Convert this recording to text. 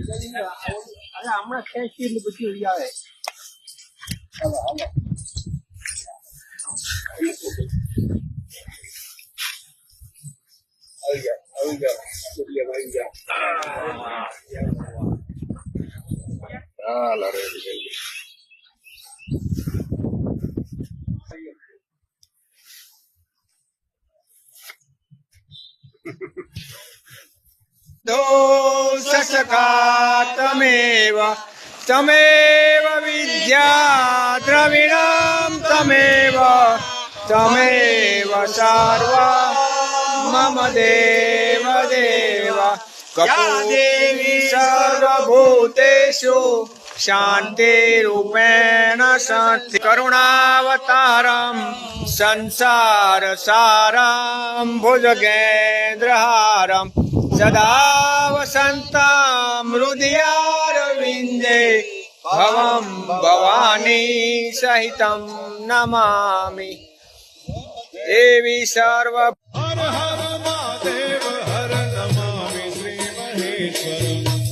હમણાં ખેંચી એટલે પછી આવે. હાલો હાલો આવી ગયા. હાલો રેડી. दोषकातमेव तमेव विद्या द्रविणं तमेव तमेव सर्वं मम देव देव या देवी सर्वभूतेषु शान्तिरूपेण शान्ति करुणावतारं संसारसारं भुजगेन्द्रहारं सदा वसन्तं हृदयारविन्दे भवं भवानी सहितं नमामि देवी सर्व हर हर महादेव हर नमामि श्री महेश्वरम्